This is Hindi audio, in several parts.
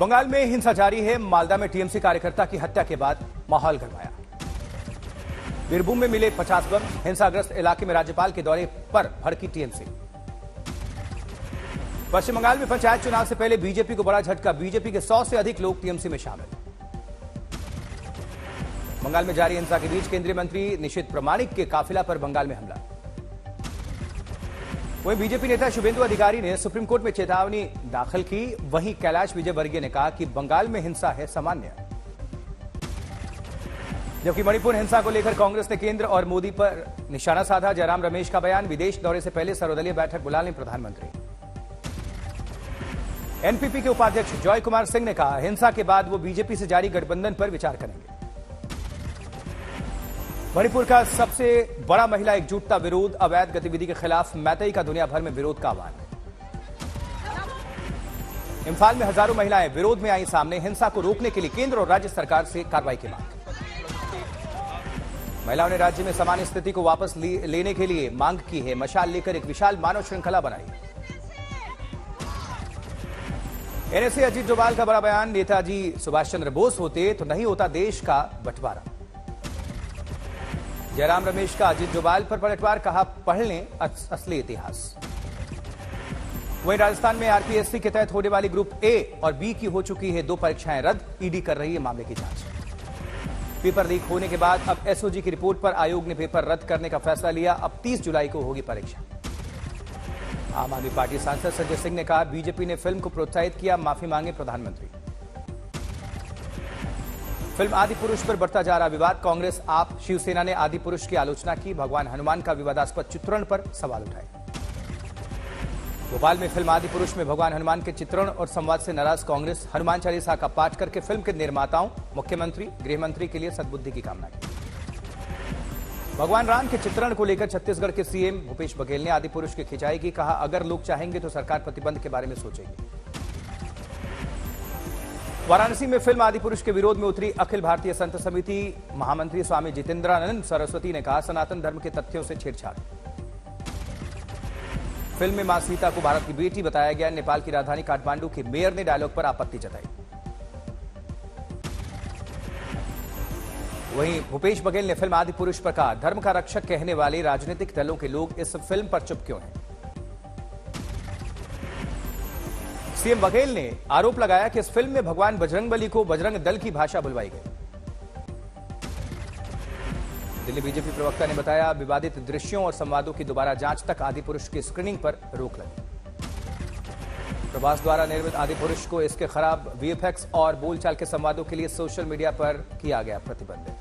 बंगाल में हिंसा जारी है। मालदा में टीएमसी कार्यकर्ता की हत्या के बाद माहौल गरमाया। बीरभूम में मिले 50 बम। हिंसाग्रस्त इलाके में राज्यपाल के दौरे पर भड़की टीएमसी। पश्चिम बंगाल में पंचायत चुनाव से पहले बीजेपी को बड़ा झटका। बीजेपी के 100 से अधिक लोग टीएमसी में शामिल। बंगाल में जारी हिंसा के बीच केंद्रीय मंत्री निशित प्रामाणिक के काफिला पर बंगाल में हमला। वहीं बीजेपी नेता शुभेंदु अधिकारी ने सुप्रीम कोर्ट में चेतावनी दाखिल की। वहीं कैलाश विजयवर्गीय ने कहा कि बंगाल में हिंसा है सामान्य। जबकि मणिपुर हिंसा को लेकर कांग्रेस ने केंद्र और मोदी पर निशाना साधा। जयराम रमेश का बयान, विदेश दौरे से पहले सर्वदलीय बैठक बुला लें प्रधानमंत्री। एनपीपी के उपाध्यक्ष जॉय कुमार सिंह ने कहा, हिंसा के बाद वो बीजेपी से जारी गठबंधन पर विचार करेंगे। मणिपुर का सबसे बड़ा महिला एकजुटता विरोध। अवैध गतिविधि के खिलाफ मैतेई का दुनिया भर में विरोध का आह्वान। इंफाल में हजारों महिलाएं विरोध में आई सामने। हिंसा को रोकने के लिए केंद्र और राज्य सरकार से कार्रवाई की मांग। महिलाओं ने राज्य में सामान्य स्थिति को वापस लेने के लिए मांग की है। मशाल लेकर एक विशाल मानव श्रृंखला बनाई। एनएसए अजीत डोभाल का बड़ा बयान, नेताजी सुभाष चंद्र बोस होते तो नहीं होता देश का बंटवारा। जयराम रमेश का अजीत डोभाल पर पलटवार, कहा पढ़ लें असली इतिहास। वहीं राजस्थान में आरपीएससी के तहत होने वाली ग्रुप ए और बी की हो चुकी है 2 परीक्षाएं रद्द। ईडी कर रही है मामले की जांच। पेपर लीक होने के बाद अब एसओजी की रिपोर्ट पर आयोग ने पेपर रद्द करने का फैसला लिया। अब 30 जुलाई को होगी परीक्षा। आम आदमी पार्टी सांसद संजय सिंह ने कहा, बीजेपी ने फिल्म को प्रोत्साहित किया, माफी मांगे प्रधानमंत्री। फिल्म आदि पुरुष पर बढ़ता जा रहा विवाद। कांग्रेस, आप, शिवसेना ने आदि पुरुष की आलोचना की। भगवान हनुमान का विवादास्पद चित्रण पर सवाल उठाए। भोपाल में फिल्म आदि पुरुष में भगवान हनुमान के चित्रण और संवाद से नाराज कांग्रेस। हनुमान चालीसा का पाठ करके फिल्म के निर्माताओं, मुख्यमंत्री, गृहमंत्री के लिए सद्बुद्धि की कामना की। भगवान राम के चित्रण को लेकर छत्तीसगढ़ के सीएम भूपेश बघेल ने आदि पुरुष की खिंचाई की। कहा, अगर लोग चाहेंगे तो सरकार प्रतिबंध के बारे में सोचेगी। वाराणसी में फिल्म आदि पुरुष के विरोध में उतरी अखिल भारतीय संत समिति। महामंत्री स्वामी जितेंद्रानंद सरस्वती ने कहा, सनातन धर्म के तथ्यों से छेड़छाड़। फिल्म में मां सीता को भारत की बेटी बताया गया। नेपाल की राजधानी काठमांडू के मेयर ने डायलॉग पर आपत्ति जताई। वहीं भूपेश बघेल ने फिल्म आदि पुरुष पर कहा, धर्म का रक्षक कहने वाले राजनीतिक दलों के लोग इस फिल्म पर चुप क्यों हैं। सीएम बघेल ने आरोप लगाया कि इस फिल्म में भगवान बजरंगबली को बजरंग दल की भाषा बुलवाई गई। दिल्ली बीजेपी प्रवक्ता ने बताया, विवादित दृश्यों और संवादों की दोबारा जांच तक आदि पुरुष की स्क्रीनिंग पर रोक लगी। प्रभास द्वारा निर्मित आदि पुरुष को इसके खराब वीएफएक्स और बोलचाल के संवादों के लिए सोशल मीडिया पर किया गया प्रतिबंधित।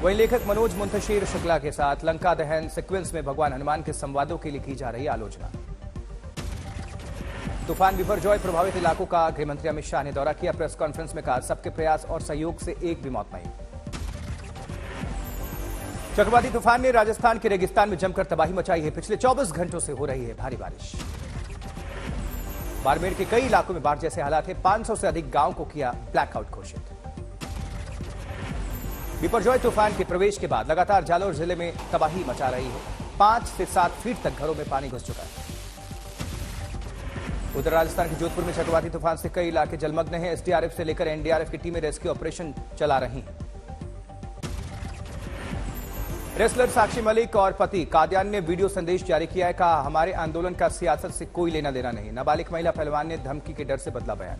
वहीं लेखक मनोज मुंतशिर शुक्ला के साथ लंका दहन सीक्वेंस में भगवान हनुमान के संवादों के लिए की जा रही आलोचना। तूफान बिपरजॉय प्रभावित इलाकों का गृहमंत्री अमित शाह ने दौरा किया। प्रेस कॉन्फ्रेंस में कहा, सबके प्रयास और सहयोग से एक भी मौत नहीं। चक्रवाती तूफान ने राजस्थान के रेगिस्तान में जमकर तबाही मचाई है। पिछले 24 घंटों से हो रही है भारी बारिश। बाड़मेर के कई इलाकों में बाढ़ जैसे हालात हैं। 500 से अधिक गांव को किया ब्लैकआउट घोषित। बिपरजॉय तूफान के प्रवेश के बाद लगातार जालौर जिले में तबाही मचा रही है। 5 से 7 फीट तक घरों में पानी घुस चुका है। उधर राजस्थान के जोधपुर में चक्रवाती तूफान से कई इलाके जलमग्न हैं। एसडीआरएफ से लेकर एनडीआरएफ की टीमें रेस्क्यू ऑपरेशन चला रही हैं। रेसलर साक्षी मलिक और पति कादियान ने वीडियो संदेश जारी किया है। कहा, हमारे आंदोलन का सियासत से कोई लेना देना नहीं। नाबालिग महिला पहलवान ने धमकी के डर से बदला बयान।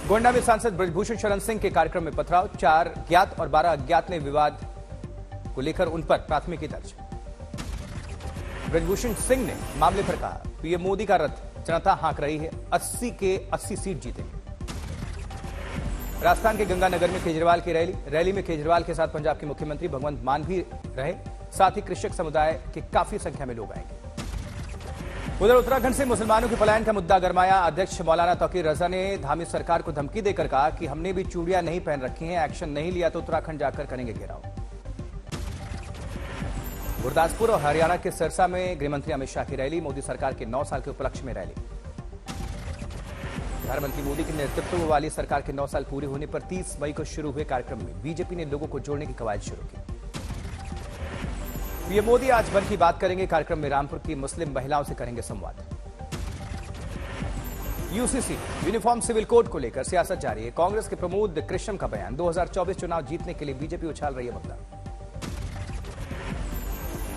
गोंडा में सांसद ब्रजभूषण शरण सिंह के कार्यक्रम में पथराव। 4 ज्ञात और 12 अज्ञात ने विवाद को लेकर उन पर प्राथमिकी दर्ज। ब्रजभूषण सिंह ने मामले पर कहा, पीएम मोदी का रथ जनता हाँक रही है। 80 के 80 सीट जीतेंगे। राजस्थान के गंगानगर में केजरीवाल की रैली में केजरीवाल के साथ पंजाब के मुख्यमंत्री भगवंत मान भी रहे। साथ ही कृषक समुदाय के काफी संख्या में लोग आएंगे। उधर उत्तराखंड से मुसलमानों के पलायन का मुद्दा गरमाया। अध्यक्ष मौलाना तौकीर रजा ने धामी सरकार को धमकी देकर कहा कि हमने भी चूड़ियां नहीं पहन रखी हैं, एक्शन नहीं लिया तो उत्तराखंड जाकर करेंगे घेराव। गुरदासपुर और हरियाणा के सिरसा में गृहमंत्री अमित शाह की रैली। मोदी सरकार के 9 साल के उपलक्ष्य में रैली। प्रधानमंत्री मोदी के नेतृत्व वाली सरकार के 9 साल पूरे होने पर 30 मई को शुरू हुए कार्यक्रम में बीजेपी ने लोगों को जोड़ने की कवायद शुरू की। पीएम मोदी आज मन की बात करेंगे। कार्यक्रम में रामपुर की मुस्लिम महिलाओं से करेंगे संवाद। यूसीसी यूनिफॉर्म सिविल कोड को लेकर सियासत जारी है। कांग्रेस के प्रमोद कृष्णम का बयान, 2024 चुनाव जीतने के लिए बीजेपी उछाल रही है मुद्दा।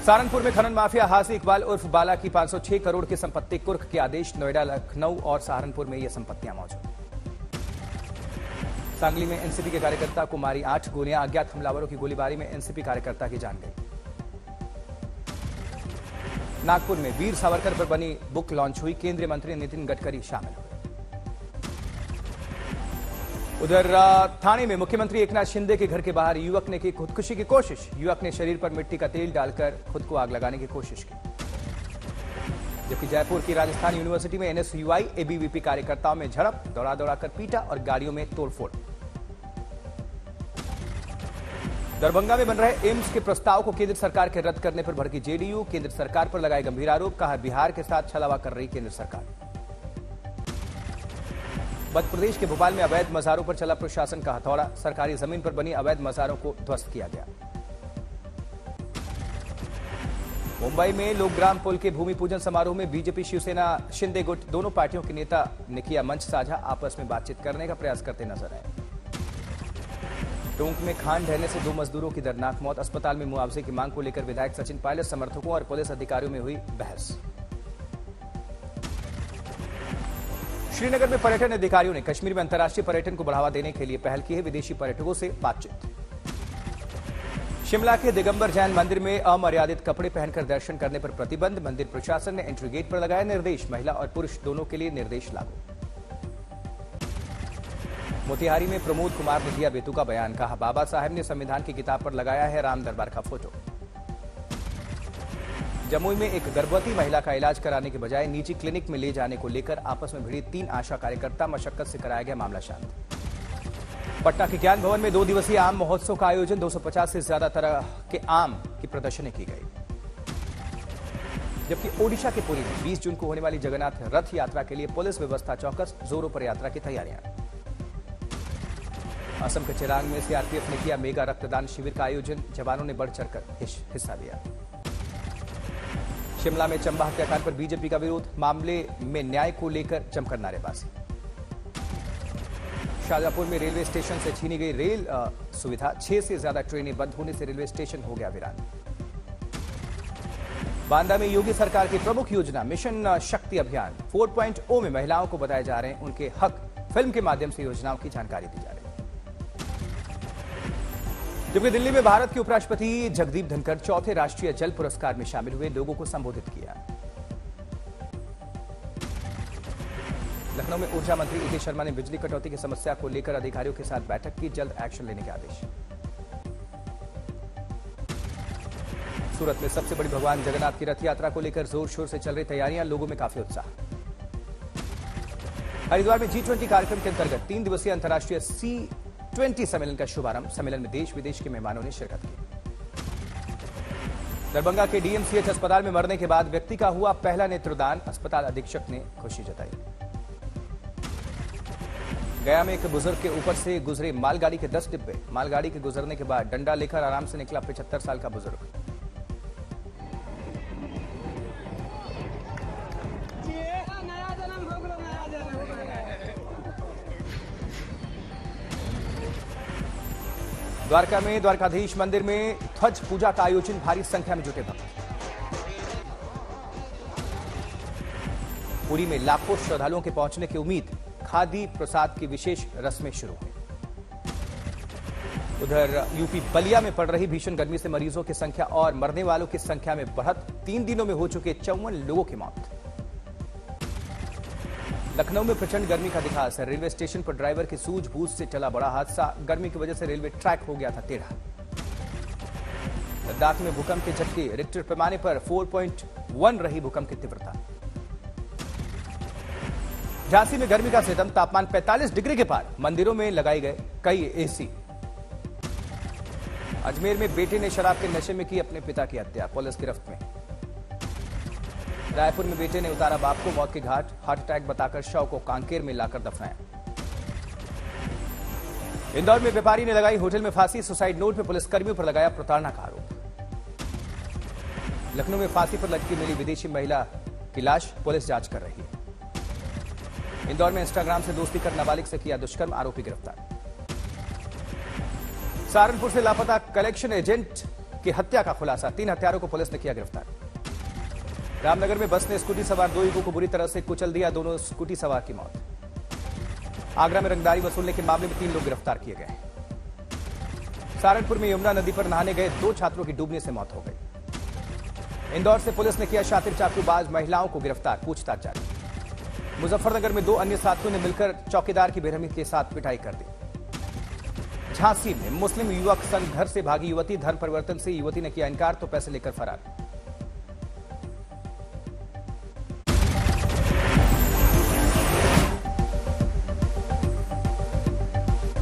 सहारनपुर में खनन माफिया हाजी इकबाल उर्फ बाला की 506 करोड़ की संपत्ति कुर्क के आदेश, नोएडा, लखनऊ और सहारनपुर में ये संपत्तियां मौजूद। सांगली में एनसीपी के कार्यकर्ता को मारी 8 गोलियां, अज्ञात हमलावरों की गोलीबारी में एनसीपी कार्यकर्ता की जान गई। नागपुर में वीर सावरकर पर बनी बुक लॉन्च हुई, केंद्रीय मंत्री नितिन गडकरी शामिल हुए। उधर थाने में मुख्यमंत्री एकनाथ शिंदे के घर के बाहर युवक ने की खुदकुशी की कोशिश। युवक ने शरीर पर मिट्टी का तेल डालकर खुद को आग लगाने की कोशिश की। जबकि जयपुर की राजस्थान यूनिवर्सिटी में एनएसयूआई एबीवीपी कार्यकर्ताओं में झड़प, दौड़ा दौड़ाकर पीटा और गाड़ियों में तोड़फोड़। दरभंगा में बन रहे एम्स के प्रस्ताव को केंद्र सरकार के रद्द करने पर भड़की जेडीयू, केंद्र सरकार पर लगाए गंभीर आरोप, कहा बिहार के साथ छलावा कर रही केंद्र सरकार। मध्य प्रदेश के भोपाल में अवैध मजारों पर चला प्रशासन का हथौड़ा, सरकारी जमीन पर बनी अवैध मजारों को ध्वस्त किया गया। मुंबई में लोकग्राम पुल के भूमि पूजन समारोह में बीजेपी, शिवसेना, शिंदे गुट दोनों पार्टियों के नेता ने किया मंच साझा, आपस में बातचीत करने का प्रयास करते नजर आए। टोंक में खान ढहने से 2 मजदूरों की दर्दनाक मौत, अस्पताल में मुआवजे की मांग को लेकर विधायक सचिन पायलट, समर्थकों और पुलिस अधिकारियों में हुई बहस। श्रीनगर में पर्यटन अधिकारियों ने कश्मीर में अंतर्राष्ट्रीय पर्यटन को बढ़ावा देने के लिए पहल की है, विदेशी पर्यटकों से बातचीत। शिमला के दिगंबर जैन मंदिर में अमर्यादित कपड़े पहनकर दर्शन करने पर प्रतिबंध, मंदिर प्रशासन ने एंट्री गेट पर लगाया निर्देश, महिला और पुरुष दोनों के लिए निर्देश लागू। मोतिहारी में प्रमोद कुमार ने दिया बेतुका बयान, कहा बाबा साहब ने संविधान की किताब पर लगाया है राम दरबार का फोटो। जमुई में एक गर्भवती महिला का इलाज कराने के बजाय निजी क्लिनिक में ले जाने को लेकर आपस में भिड़ी 3 आशा कार्यकर्ता, मशक्कत से कराया गया मामला शांत। पटना के ज्ञान भवन में 2 दिवसीय आम महोत्सव का आयोजन, 250 से ज्यादा तरह के आम की प्रदर्शनी की गई। जबकि ओडिशा के पुरी में 20 जून को होने वाली जगन्नाथ रथ यात्रा के लिए पुलिस व्यवस्था चौकस, जोरों पर यात्रा की तैयारियां। असम के चिरांग में सीआरपीएफ ने किया मेगा रक्तदान शिविर का आयोजन, जवानों ने बढ़ चढ़कर हिस्सा लिया। शिमला में चंबा हत्याकांड पर बीजेपी का विरोध, मामले में न्याय को लेकर जमकर नारेबाजी। शाहजहांपुर में रेलवे स्टेशन से छीनी गई रेल सुविधा, 6 से ज्यादा ट्रेनें बंद होने से रेलवे स्टेशन हो गया वीरान। बांदा में योगी सरकार की प्रमुख योजना मिशन शक्ति अभियान 4.0 में महिलाओं को बताए जा रहे हैं उनके हक, फिल्म के माध्यम से योजनाओं की जानकारी दी जा रही है। जबकि दिल्ली में भारत के उपराष्ट्रपति जगदीप धनखड़ 4थे राष्ट्रीय जल पुरस्कार में शामिल हुए, लोगों को संबोधित किया। लखनऊ में ऊर्जा मंत्री ईके शर्मा ने बिजली कटौती की समस्या को लेकर अधिकारियों के साथ बैठक की, जल्द एक्शन लेने के आदेश। सूरत में सबसे बड़ी भगवान जगन्नाथ की रथ यात्रा को लेकर जोर शोर से चल रही तैयारियां, लोगों में काफी उत्साह। हरिद्वार में G20 कार्यक्रम के अंतर्गत 3 दिवसीय अंतर्राष्ट्रीय C20 सम्मेलन का शुभारंभ, सम्मेलन में देश विदेश के मेहमानों ने शिरकत की। दरभंगा के डीएमसीएच अस्पताल में मरने के बाद व्यक्ति का हुआ पहला नेत्रदान, अस्पताल अधीक्षक ने खुशी जताई। गया में एक बुजुर्ग के ऊपर से गुजरे मालगाड़ी के 10 डिब्बे, मालगाड़ी के गुजरने के बाद डंडा लेकर आराम से निकला 75 साल का बुजुर्ग। द्वारका में द्वारकाधीश मंदिर में ध्वज पूजा का आयोजन, भारी संख्या में जुटे भक्त। पुरी में लाखों श्रद्धालुओं के पहुंचने की उम्मीद, खादी प्रसाद की विशेष रस्में शुरू हुई। उधर यूपी बलिया में पड़ रही भीषण गर्मी से मरीजों की संख्या और मरने वालों की संख्या में बढ़त, 3 दिनों में हो चुके 54 लोगों की मौत। लखनऊ में प्रचंड गर्मी का दिखा असर, रेलवे स्टेशन पर ड्राइवर की सूझबूझ से चला बड़ा हादसा, गर्मी की वजह से रेलवे ट्रैक हो गया था टेढ़ा। लद्दाख में भूकंप के झटके, रिक्टर पैमाने पर 4.1 रही भूकंप की तीव्रता। झांसी में गर्मी का सितम, तापमान 45 डिग्री के पार, मंदिरों में लगाए गए कई एसी। अजमेर में बेटे ने शराब के नशे में की अपने पिता की हत्या, पुलिस गिरफ्त में। रायपुर में बेटे ने उतारा बाप को मौत के घाट, हार्ट अटैक बताकर शव को कांकेर में लाकर दफनाया। इंदौर में व्यापारी ने लगाई होटल में फांसी, सुसाइड नोट में पुलिसकर्मियों पर लगाया प्रताड़ना का आरोप। लखनऊ में फांसी पर लटकी मिली विदेशी महिला की लाश, पुलिस जांच कर रही है। इंदौर में इंस्टाग्राम से दोस्ती कर नाबालिग से किया दुष्कर्म, आरोपी गिरफ्तार। सहारनपुर से लापता कलेक्शन एजेंट की हत्या का खुलासा, 3 हत्यारों को पुलिस ने किया गिरफ्तार। रामनगर में बस ने स्कूटी सवार 2 युवकों को बुरी तरह से कुचल दिया, दोनों स्कूटी सवार की मौत। आगरा में रंगदारी वसूलने के मामले में 3 लोग गिरफ्तार किए गए। सहारनपुर में यमुना नदी पर नहाने गए 2 छात्रों की डूबने से मौत हो गई। इंदौर से पुलिस ने किया शातिर चाकूबाज महिलाओं को गिरफ्तार, पूछताछ जारी। मुजफ्फरनगर में 2 अन्य साथियों ने मिलकर चौकीदार की बेरहमी के साथ पिटाई कर दी। झांसी में मुस्लिम युवक संग घर से भागी युवती, धर्म परिवर्तन से युवती ने किया इनकार तो पैसे लेकर फरार।